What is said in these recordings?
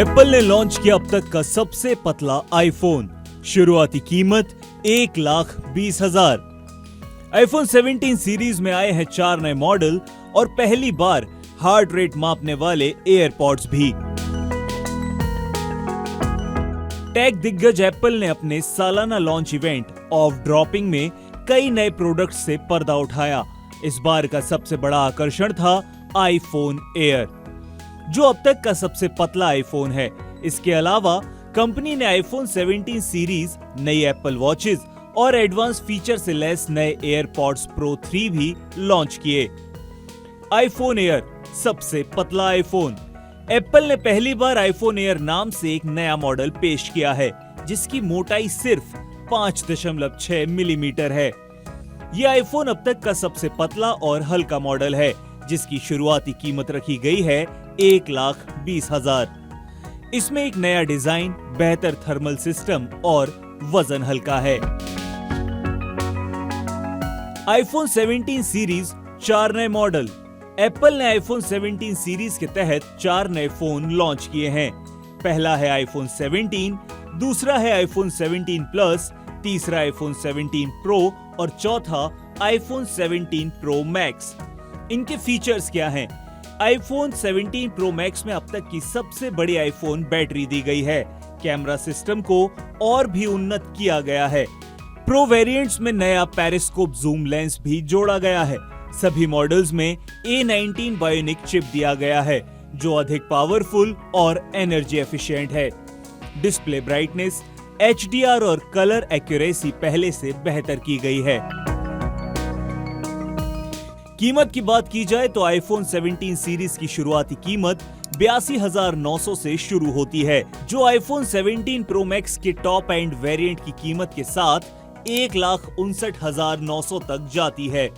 Apple ने launch किया अब तक का सबसे पतला आईफोन। शुरुआती कीमत 1,20,000। आईफोन 17 सीरीज में आए हैं 4 नए मॉडल और पहली बार हार्ट रेट मापने वाले एयरपॉड्स भी। टेक दिग्गज एप्पल ने अपने सालाना लॉन्च इवेंट ऑफ ड्रॉपिंग में कई नए प्रोडक्ट्स से पर्दा उठाया। इस बार का सबसे बड़ा आकर्षण था आईफोन एयर, जो अब तक का सबसे पतला आईफोन है। इसके अलावा कंपनी ने आईफोन 17 सीरीज, नई एप्पल वॉचेस और एडवांस फीचर से लैस नए एयरपॉड्स प्रो 3 भी लॉन्च किए। आईफोन एयर सबसे पतला आईफोन। एप्पल ने पहली बार आईफोन एयर नाम से एक नया मॉडल पेश किया है, जिसकी मोटाई सिर्फ 5.6 मिलीमीटर है। यह आईफोन अब तक का सबसे पतला और हल्का मॉडल है, जिसकी शुरुआती कीमत रखी गई है 1,20,000। इसमें एक नया डिजाइन, बेहतर थर्मल सिस्टम और वजन हल्का है। आईफोन 17 सीरीज, 4 नए मॉडल। एप्पल ने आईफोन 17 सीरीज के तहत 4 नए फोन लॉन्च किए हैं। पहला है आईफोन 17, दूसरा है आईफोन 17 प्लस, तीसरा आईफोन 17 प्रो और चौथा आईफोन 17 प्रो मैक्स। इनके फीचर्स क्या हैं? आईफोन 17 प्रो मैक्स में अब तक की सबसे बड़ी आईफोन बैटरी दी गई है। कैमरा सिस्टम को और भी उन्नत किया गया है। प्रो वेरिएंट्स में नया पेरिस्कोप जूम लेंस भी जोड़ा गया है। सभी मॉडल्स में A19 बायोनिक चिप दिया गया है, जो अधिक पावरफुल और एनर्जी एफिशिएंट है। डिस्प्ले ब्राइटनेस, HDR और कलर एक्यूरेसी पहले से बेहतर की गई है। कीमत की बात की जाए तो आईफोन 17 सीरीज की शुरुआती कीमत 82,900 से शुरू होती है, जो आईफोन 17 प्रो मैक्स के टॉप एंड वेरिएंट की कीमत के साथ 1,59,900 तक जाती है।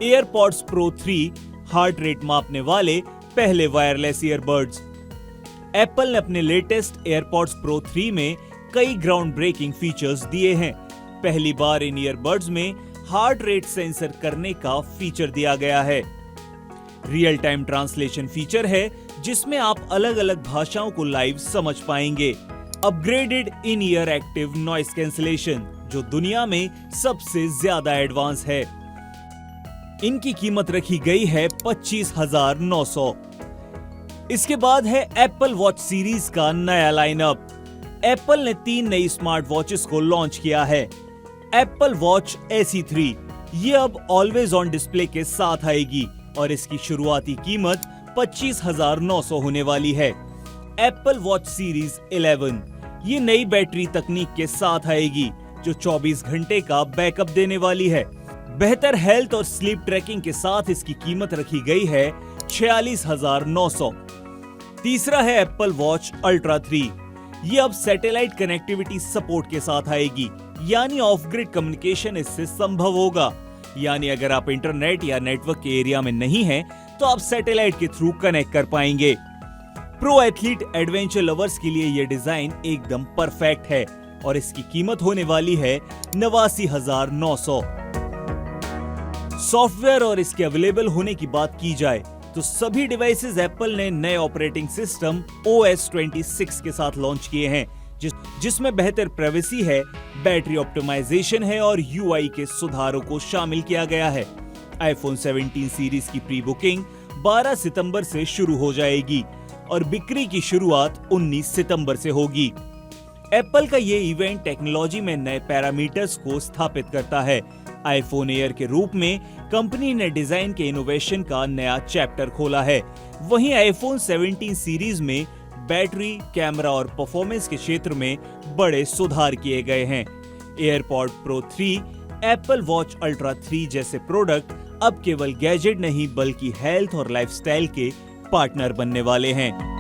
एयरपॉड्स प्रो 3 हार्ट रेट मापने वाले पहले वायरलेस ईयरबड्स। एप्पल ने अपने लेटेस्ट एयरपॉड्स प्रो 3 में कई ग्राउंड ब्रेकिंग फीचर्स दिए हैं। पहली बार इन ईयरबड्स में हार्ट रेट सेंसर करने का फीचर दिया गया है। रियल टाइम ट्रांसलेशन फीचर है, जिसमें आप अलग अलग भाषाओं को लाइव समझ पाएंगे। अपग्रेडेड इन ईयर एक्टिव नॉइस कैंसलेशन, जो दुनिया में सबसे ज्यादा एडवांस है। इनकी कीमत रखी गई है 25,900। इसके बाद है एप्पल वॉच सीरीज का नया लाइनअप। एप्पल ने 3 नई स्मार्ट वॉचेस को लॉन्च किया है। एप्पल वॉच SE3 ये अब ऑलवेज ऑन डिस्प्ले के साथ आएगी और इसकी शुरुआती कीमत 25,900 होने वाली है। एप्पल वॉच सीरीज 11 ये नई बैटरी तकनीक के साथ आएगी, जो 24 घंटे का बैकअप देने वाली है। बेहतर हेल्थ और स्लीप ट्रैकिंग के साथ इसकी कीमत रखी गई है 46,900। तीसरा है एप्पल वॉच अल्ट्रा 3। ये अब सैटेलाइट कनेक्टिविटी सपोर्ट के साथ आएगी, यानी ऑफ ग्रिड कम्युनिकेशन इससे संभव होगा। यानी अगर आप इंटरनेट या नेटवर्क के एरिया में नहीं हैं, तो आप सैटेलाइट के थ्रू कनेक्ट कर पाएंगे। प्रो एथलीट एडवेंचर लवर्स के लिए यह डिजाइन एकदम परफेक्ट है और इसकी कीमत होने वाली है 89,900। सॉफ्टवेयर और इसके अवेलेबल होने की बात की जाए तो सभी डिवाइसेस एप्पल ने नए ऑपरेटिंग सिस्टम OS 26 के साथ लॉन्च किए हैं, जिसमें बेहतर प्राइवेसी है, बैटरी ऑप्टिमाइजेशन है और UI के सुधारों को शामिल किया गया है। आईफोन 17 सीरीज की प्री बुकिंग 12 सितंबर से शुरू हो जाएगी और बिक्री की शुरुआत 19 सितंबर से होगी। एप्पल का ये इवेंट टेक्नोलॉजी में नए पैरामीटर्स को स्थापित करता है। आईफोन एयर के रूप में कंपनी ने डिजाइन के इनोवेशन का नया चैप्टर खोला है। वहीं आईफोन 17 सीरीज में बैटरी, कैमरा और परफॉर्मेंस के क्षेत्र में बड़े सुधार किए गए हैं। AirPod pro 3, Apple watch ultra 3 जैसे प्रोडक्ट अब केवल गैजेट नहीं बल्कि हेल्थ और लाइफस्टाइल के पार्टनर बनने वाले हैं।